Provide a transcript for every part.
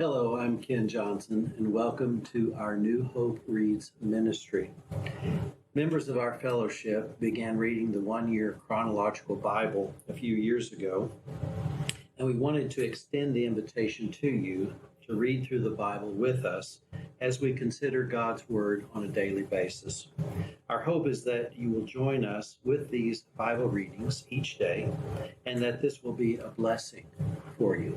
Hello, I'm Ken Johnson, and welcome to our New Hope Reads ministry. Members of our fellowship began reading the one-year Chronological Bible a few years ago, and we wanted to extend the invitation to you to read through the Bible with us as we consider God's Word on a daily basis. Our hope is that you will join us with these Bible readings each day, and that this will be a blessing for you.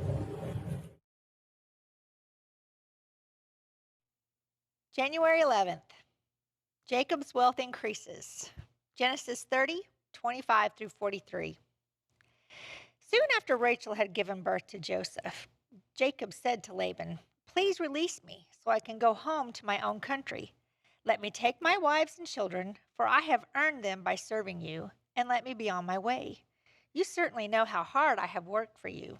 January 11th, Jacob's wealth increases. Genesis 30, 25 through 43. Soon after Rachel had given birth to Joseph, Jacob said to Laban, "Please release me so I can go home to my own country. Let me take my wives and children, for I have earned them by serving you, and let me be on my way. You certainly know how hard I have worked for you."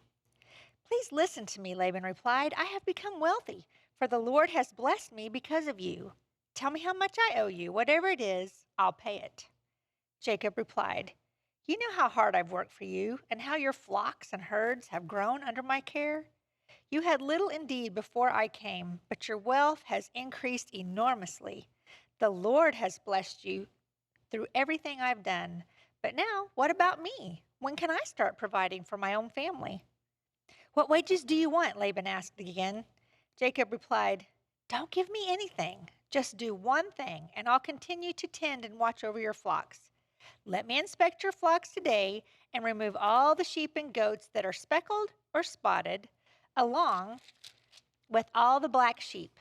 "Please listen to me," Laban replied. "I have become wealthy, for the Lord has blessed me because of you. Tell me how much I owe you. Whatever it is, I'll pay it." Jacob replied, "You know how hard I've worked for you, and how your flocks and herds have grown under my care. You had little indeed before I came, but your wealth has increased enormously. The Lord has blessed you through everything I've done. But now, what about me? When can I start providing for my own family?" "What wages do you want?" Laban asked again. Jacob replied, "Don't give me anything. Just do one thing, and I'll continue to tend and watch over your flocks. Let me inspect your flocks today and remove all the sheep and goats that are speckled or spotted, along with all the black sheep.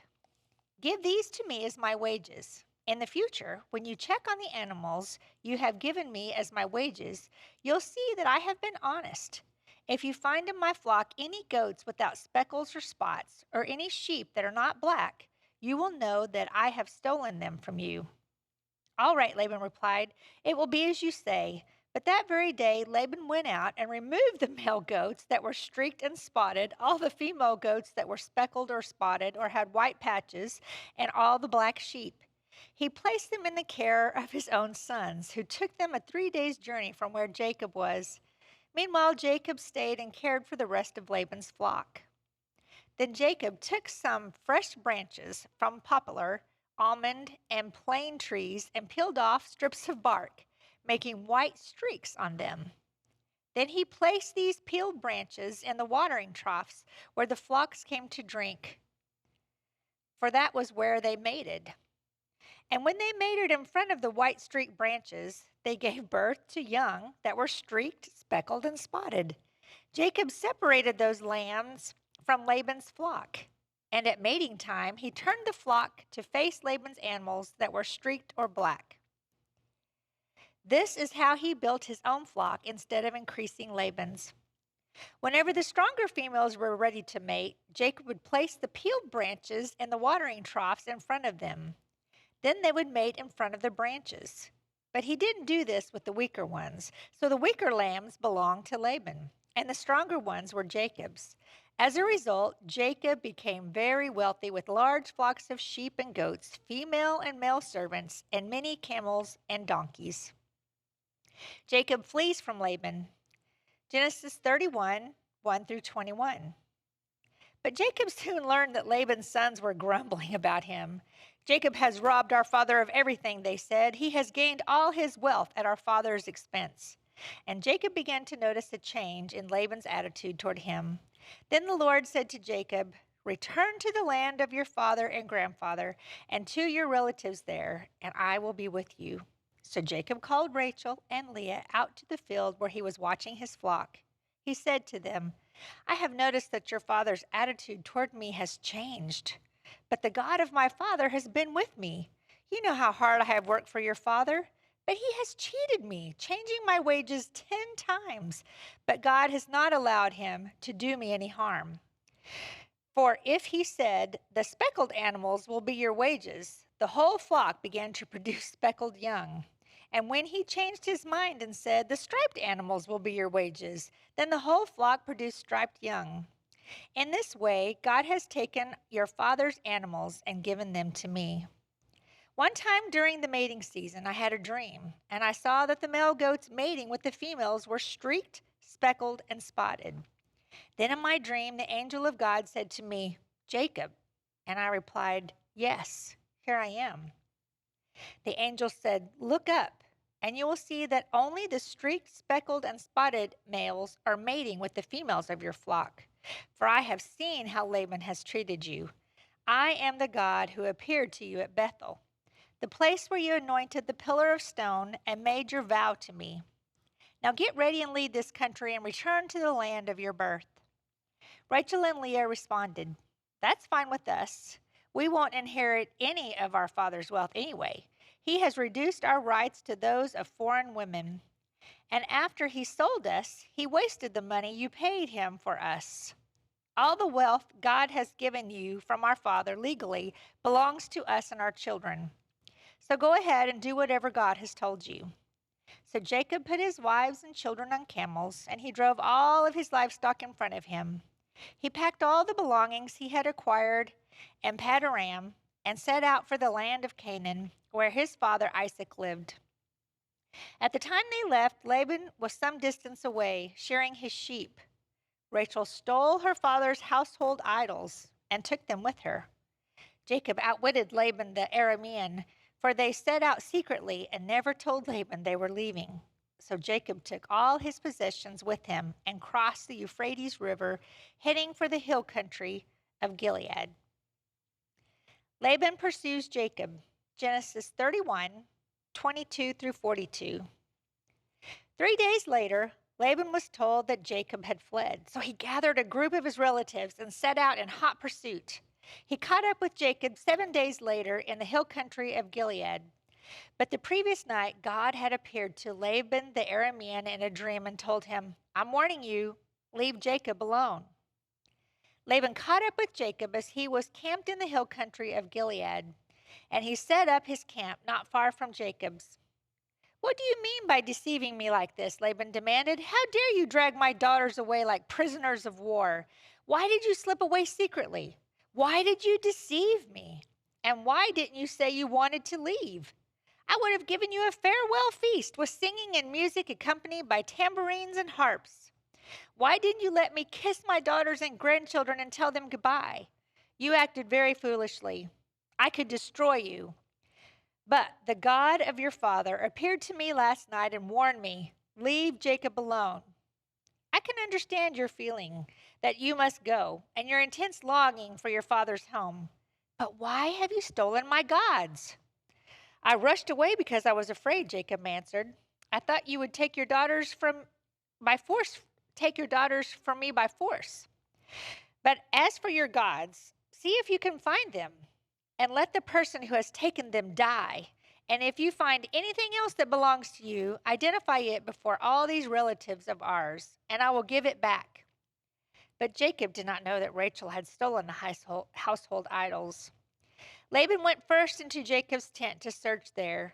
Give these to me as my wages. In the future, when you check on the animals you have given me as my wages, you'll see that I have been honest. If you find in my flock any goats without speckles or spots, or any sheep that are not black, you will know that I have stolen them from you." "All right," Laban replied, "it will be as you say." But that very day Laban went out and removed the male goats that were streaked and spotted, all the female goats that were speckled or spotted or had white patches, and all the black sheep. He placed them in the care of his own sons, who took them a 3 days' journey from where Jacob was. Meanwhile, Jacob stayed and cared for the rest of Laban's flock. Then Jacob took some fresh branches from poplar, almond, and plane trees and peeled off strips of bark, making white streaks on them. Then he placed these peeled branches in the watering troughs where the flocks came to drink, for that was where they mated. And when they mated in front of the white streaked branches, they gave birth to young that were streaked, speckled, and spotted. Jacob separated those lambs from Laban's flock, and at mating time he turned the flock to face Laban's animals that were streaked or black. This is how he built his own flock instead of increasing Laban's. Whenever the stronger females were ready to mate, Jacob would place the peeled branches in the watering troughs in front of them. Then they would mate in front of the branches. But he didn't do this with the weaker ones, so the weaker lambs belonged to Laban, and the stronger ones were Jacob's. As a result, Jacob became very wealthy with large flocks of sheep and goats, female and male servants, and many camels and donkeys. Jacob flees from Laban. Genesis 31, 1 through 21. But Jacob soon learned that Laban's sons were grumbling about him. "Jacob has robbed our father of everything," they said. "He has gained all his wealth at our father's expense." And Jacob began to notice a change in Laban's attitude toward him. Then the Lord said to Jacob, "Return to the land of your father and grandfather and to your relatives there, and I will be with you." So Jacob called Rachel and Leah out to the field where he was watching his flock. He said to them, "I have noticed that your father's attitude toward me has changed, but the God of my father has been with me. You know how hard I have worked for your father, but he has cheated me, changing my wages 10 times. But God has not allowed him to do me any harm. For if he said, 'The speckled animals will be your wages,' the whole flock began to produce speckled young. And when he changed his mind and said, 'The striped animals will be your wages,' then the whole flock produced striped young. In this way, God has taken your father's animals and given them to me." One time during the mating season, I had a dream, and I saw that the male goats mating with the females were streaked, speckled, and spotted. Then in my dream, the angel of God said to me, Jacob. And I replied, Yes, here I am. The angel said, Look up, and you will see that only the streaked, speckled, and spotted males are mating with the females of your flock. For I have seen how Laban has treated you. I am the God who appeared to you at Bethel, the place where you anointed the pillar of stone and made your vow to me. Now get ready and leave this country and return to the land of your birth. Rachel and Leah responded, That's fine with us. We won't inherit any of our father's wealth anyway. He has reduced our rights to those of foreign women. And after he sold us, he wasted the money you paid him for us. All the wealth God has given you from our father legally belongs to us and our children. So go ahead and do whatever God has told you. So Jacob put his wives and children on camels, and he drove all of his livestock in front of him. He packed all the belongings he had acquired in Paddan and set out for the land of Canaan, where his father Isaac lived. At the time they left, Laban was some distance away, shearing his sheep. Rachel stole her father's household idols and took them with her. Jacob outwitted Laban the Aramean, for they set out secretly and never told Laban they were leaving. So Jacob took all his possessions with him and crossed the Euphrates River, heading for the hill country of Gilead. Laban pursues Jacob. Genesis 31, 22 through 42. 3 days later, Laban was told that Jacob had fled, so he gathered a group of his relatives and set out in hot pursuit. He caught up with Jacob 7 days later in the hill country of Gilead. But the previous night, God had appeared to Laban the Aramean in a dream and told him, I'm warning you, leave Jacob alone. Laban caught up with Jacob as he was camped in the hill country of Gilead, and he set up his camp not far from Jacob's. What do you mean by deceiving me like this? Laban demanded. How dare you drag my daughters away like prisoners of war? Why did you slip away secretly? Why did you deceive me? And why didn't you say you wanted to leave? I would have given you a farewell feast with singing and music accompanied by tambourines and harps. Why didn't you let me kiss my daughters and grandchildren and tell them goodbye? You acted very foolishly. I could destroy you. But the God of your father appeared to me last night and warned me, leave Jacob alone. I can understand your feeling that you must go and your intense longing for your father's home. But why have you stolen my gods? I rushed away because I was afraid, Jacob answered. I thought you would take your daughters from me by force. But as for your gods, see if you can find them, and let the person who has taken them die. And if you find anything else that belongs to you, identify it before all these relatives of ours, and I will give it back. But Jacob did not know that Rachel had stolen the household idols. Laban went first into Jacob's tent to search there,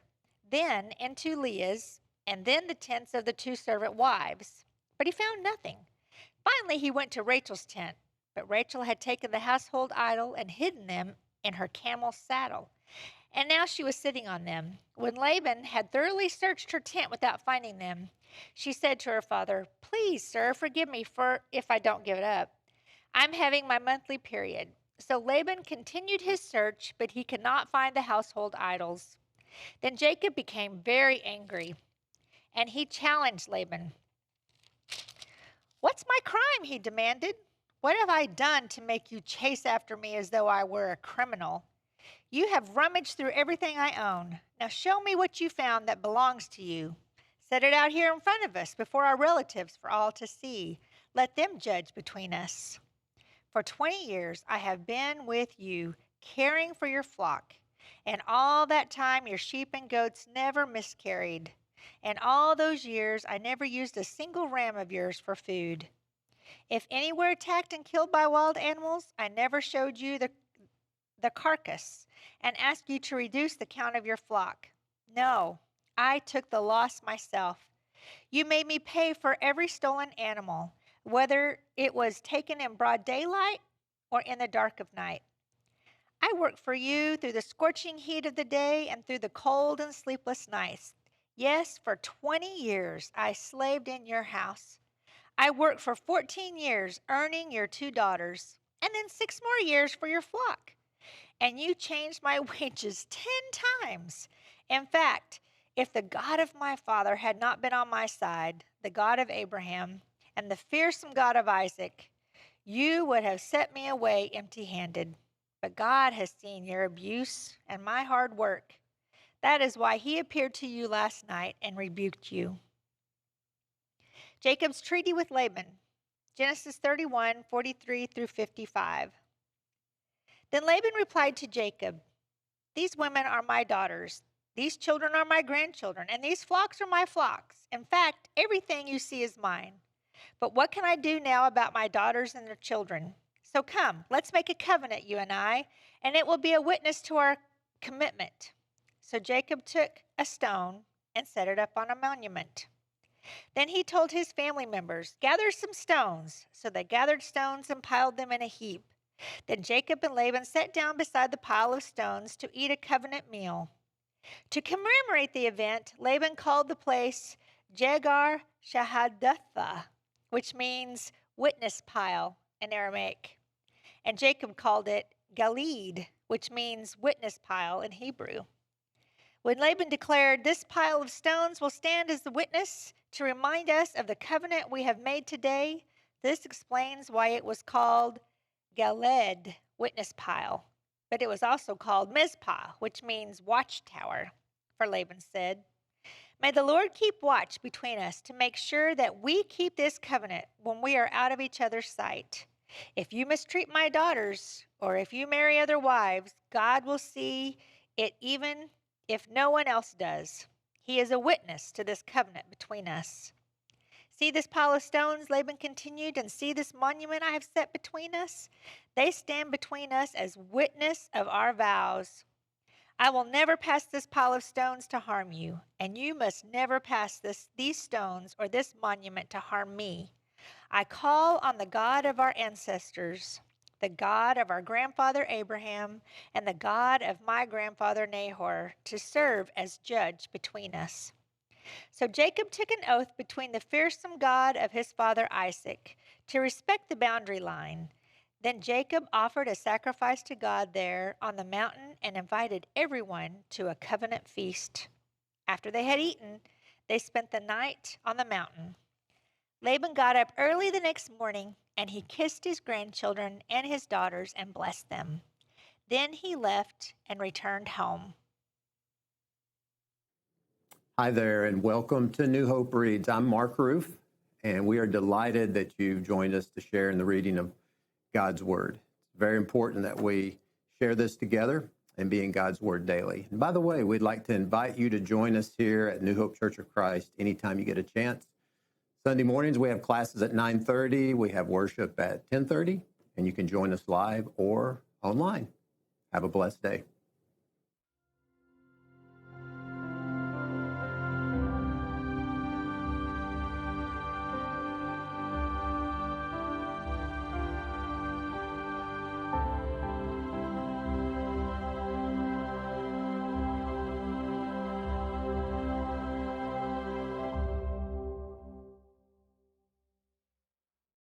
then into Leah's, and then the tents of the 2 servant wives. But he found nothing. Finally, he went to Rachel's tent, but Rachel had taken the household idol and hidden them in her camel's saddle, and now she was sitting on them. When Laban had thoroughly searched her tent without finding them, she said to her father, Please, sir, forgive me for if I don't give it up. I'm having my monthly period. So Laban continued his search, but he could not find the household idols. Then Jacob became very angry, and he challenged Laban. What's my crime? He demanded. What have I done to make you chase after me as though I were a criminal? You have rummaged through everything I own. Now show me what you found that belongs to you. Set it out here in front of us before our relatives for all to see. Let them judge between us. For 20 years I have been with you, caring for your flock. And all that time your sheep and goats never miscarried. And all those years I never used a single ram of yours for food. If any were attacked and killed by wild animals, I never showed you the carcass and asked you to reduce the count of your flock. No, I took the loss myself. You made me pay for every stolen animal, whether it was taken in broad daylight or in the dark of night. I worked for you through the scorching heat of the day and through the cold and sleepless nights. Yes, for 20 years I slaved in your house. I worked for 14 years, earning your 2 daughters. and then 6 more years for your flock. And you changed my wages 10 times. In fact, if the God of my father had not been on my side, the God of Abraham and the fearsome God of Isaac, you would have sent me away empty-handed. But God has seen your abuse and my hard work. That is why he appeared to you last night and rebuked you. Jacob's treaty with Laban, Genesis 31, 43 through 55. Then Laban replied to Jacob, "These women are my daughters, these children are my grandchildren, and these flocks are my flocks. In fact, everything you see is mine. But what can I do now about my daughters and their children? So come, let's make a covenant, you and I, and it will be a witness to our commitment." So Jacob took a stone and set it up on a monument. Then he told his family members, "Gather some stones." So they gathered stones and piled them in a heap. Then Jacob and Laban sat down beside the pile of stones to eat a covenant meal. To commemorate the event, Laban called the place Jegar Shahadatha, which means witness pile in Aramaic. And Jacob called it Galid, which means witness pile in Hebrew. When Laban declared, "This pile of stones will stand as the witness to remind us of the covenant we have made today," this explains why it was called Galed, witness pile. But it was also called Mizpah, which means watchtower, for Laban said, "May the Lord keep watch between us to make sure that we keep this covenant when we are out of each other's sight. If you mistreat my daughters, or if you marry other wives, God will see it even if no one else does. He is a witness to this covenant between us." "See this pile of stones," Laban continued, "and see this monument I have set between us? They stand between us as witness of our vows. I will never pass this pile of stones to harm you, and you must never pass these stones or this monument to harm me. I call on the God of our ancestors, the God of our grandfather Abraham, and the God of my grandfather Nahor, to serve as judge between us." So Jacob took an oath between the fearsome God of his father Isaac to respect the boundary line. Then Jacob offered a sacrifice to God there on the mountain and invited everyone to a covenant feast. After they had eaten, they spent the night on the mountain. Laban got up early the next morning, and he kissed his grandchildren and his daughters and blessed them. Then he left and returned home. Hi there, and welcome to New Hope Reads. I'm Mark Ruff, and we are delighted that you've joined us to share in the reading of God's Word. It's very important that we share this together and be in God's Word daily. And by the way, we'd like to invite you to join us here at New Hope Church of Christ anytime you get a chance. Sunday mornings, we have classes at 9:30. We have worship at 10:30, and you can join us live or online. Have a blessed day.